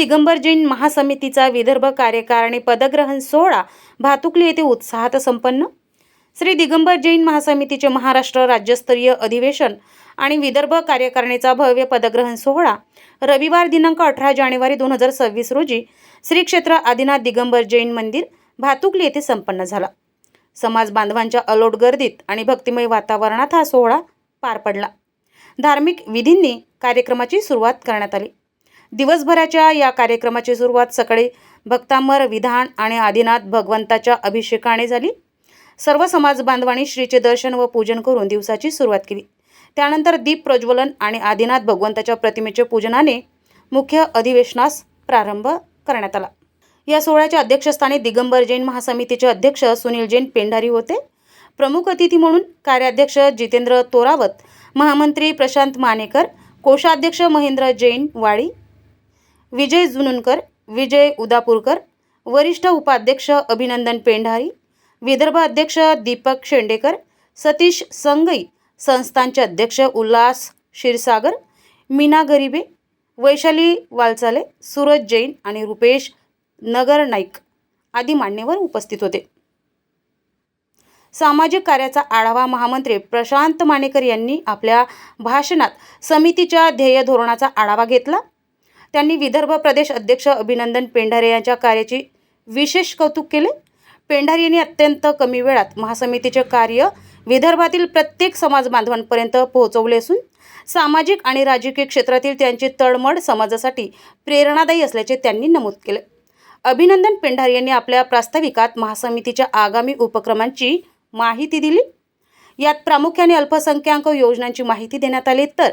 दिगंबर जैन महासमितीचा विदर्भ कार्यकारिणी पदग्रहण सोहळा भातुकली येथे उत्साहात संपन्न। श्री दिगंबर जैन महासमितीचे महाराष्ट्र राज्यस्तरीय अधिवेशन आणि विदर्भ कार्यकारिणीचा भव्य पदग्रहण सोहळा रविवार दिनांक 18 जानेवारी 2026 रोजी श्री क्षेत्र आदिनाथ दिगंबर जैन मंदिर भातुकली येथे संपन्न झाला। समाज बांधवांच्या अलोट गर्दीत आणि भक्तिमय वातावरणात हा सोहळा पार पडला। धार्मिक विधींनी कार्यक्रमाची सुरुवात करण्यात आली। दिवसभराच्या या कार्यक्रमाची सुरुवात सकाळी भक्तांवर विधान आणि आदिनाथ भगवंताच्या अभिषेकाने झाली। सर्व समाज बांधवांनी श्रीचे दर्शन व पूजन करून दिवसाची सुरुवात केली। त्यानंतर दीप प्रज्वलन आणि आदिनाथ भगवंताच्या प्रतिमेचे पूजनाने मुख्य अधिवेशनास प्रारंभ करण्यात आला। या सोहळ्याच्या अध्यक्षस्थानी दिगंबर जैन महासमितीचे अध्यक्ष सुनील जैन पेंढारी होते। प्रमुख अतिथी म्हणून कार्याध्यक्ष जितेंद्र तोरावत, महामंत्री प्रशांत मानेकर, कोषाध्यक्ष महेंद्र जैन वाडी, विजय जुनुनकर, विजय उदापूरकर, वरिष्ठ उपाध्यक्ष अभिनंदन पेंढारी, विदर्भ अध्यक्ष दीपक शेंडेकर, सतीश संगई, संस्थांचे अध्यक्ष उल्हास क्षीरसागर, मीना गरीबे, वैशाली वालचाले, सूरज जैन आणि रुपेश नगर नाईक आदी मान्यवर उपस्थित होते। सामाजिक कार्याचा आढावा महामंत्री प्रशांत मानेकर यांनी आपल्या भाषणात समितीच्या ध्येय धोरणाचा आढावा घेतला। त्यांनी विदर्भ प्रदेश अध्यक्ष अभिनंदन पेंढारे यांच्या कार्याची विशेष कौतुक केले। पेंढारे यांनी अत्यंत कमी वेळात महासमितीचे कार्य विदर्भातील प्रत्येक समाज बांधवांपर्यंत पोहोचवले असून सामाजिक आणि राजकीय क्षेत्रातील त्यांची तळमळ समाजासाठी प्रेरणादायी असल्याचे त्यांनी नमूद केले। अभिनंदन पेंढारे यांनी आपल्या प्रास्ताविकात महासमितीच्या आगामी उपक्रमांची माहिती दिली। यात प्रामुख्याने अल्पसंख्याक योजनांची माहिती देण्यात आली, तर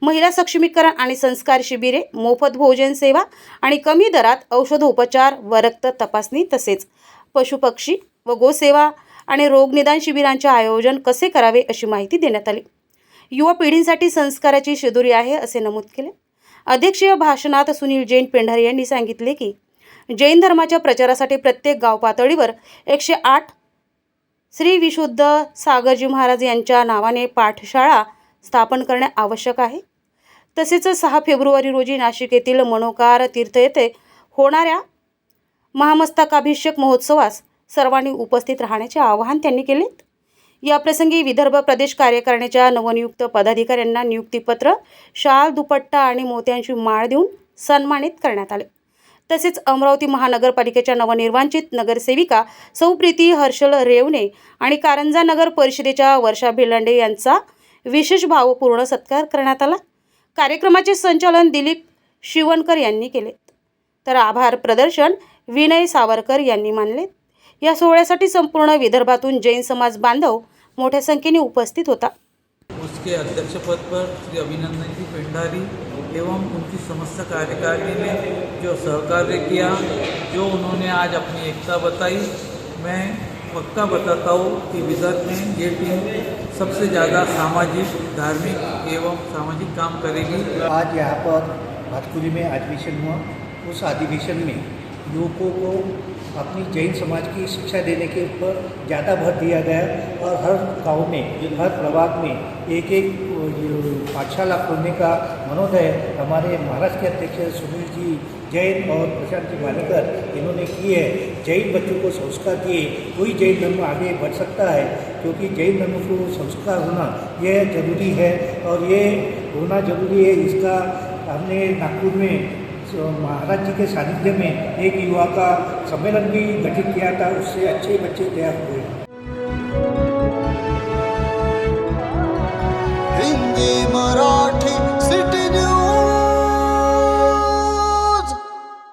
महिला सक्षमीकरण आणि संस्कार शिबिरे, मोफत भोजन सेवा आणि कमी दरात औषधोपचार व रक्त तपासणी तसेच पशुपक्षी व गोसेवा आणि रोगनिदान शिबिरांचे आयोजन कसे करावे अशी माहिती देण्यात आली। युवा पिढींसाठी संस्काराची शिदोरी आहे असे नमूद केले। अध्यक्षीय भाषणात सुनील जैन पेंढारे यांनी सांगितले की जैन धर्माच्या प्रचारासाठी प्रत्येक गाव पातळीवर 108 श्री विशुद्ध सागरजी महाराज यांच्या नावाने पाठशाळा स्थापन करणे आवश्यक आहे। तसेच 6 फेब्रुवारी रोजी नाशिक येथील मनोकार तीर्थ येथे होणाऱ्या महामस्तकाभिषेक महोत्सवास सर्वांनी उपस्थित राहण्याचे आवाहन त्यांनी केले। या प्रसंगी विदर्भ प्रदेश कार्यकारिणीच्या नवनियुक्त पदाधिकाऱ्यांना नियुक्तीपत्र, शाल, दुपट्टा आणि मोत्यांची माळ देऊन सन्मानित करण्यात आले। तसेच अमरावती महानगरपालिकेच्या नवनिर्वाचित नगरसेविका सौ प्रीती हर्षल रेवणे आणि कारंजा नगर परिषदेच्या वर्षा भिलांडे यांचा विशेष भावपूर्ण सत्कार करण्यात आला। कार्यक्रमाचे संचालन दिलीप शिवणकर यांनी केले, तर आभार प्रदर्शन विनय सावरकर यांनी मानले। या सोहळ्यासाठी संपूर्ण विदर्भातून जैन समाज बांधव मोठ्या संख्येने उपस्थित होता। उसके अध्यक्ष पद पर श्री अभिनंदन जी पेंढारी एवं उनकी समस्त कार्यकारिणी ने जो सहकार्य किया, जो उन्होंने आज अपनी एकता बताई, मैं पक्का बताता हूँ कि विदर्भ में ये टीम सबसे ज़्यादा सामाजिक, धार्मिक एवं सामाजिक काम करेगी। आज यहाँ पर भातकुली में अधिवेशन हुआ। उस अधिवेशन में युवकों को अपनी जैन समाज की शिक्षा देने के ऊपर ज़्यादा भर दिया गया और हर गांव में, हर प्रभाग में एक पाठशाला खोलने का मनोदय हमारे महाराष्ट्र के अध्यक्ष सुनील जी जैन और प्रशांत जी मानेकर इन्होंने की है। जैन बच्चों को संस्कार दिए कोई जैन धर्म आगे बढ़ सकता है, क्योंकि जैन धर्म को संस्कार होना यह जरूरी है और ये होना जरूरी है। इसका हमने नागपुर में महाराज जी के सानिध्य में एक युवा का सम्मेलन भी गठित किया था, उससे अच्छे बच्चे तैयार हुए।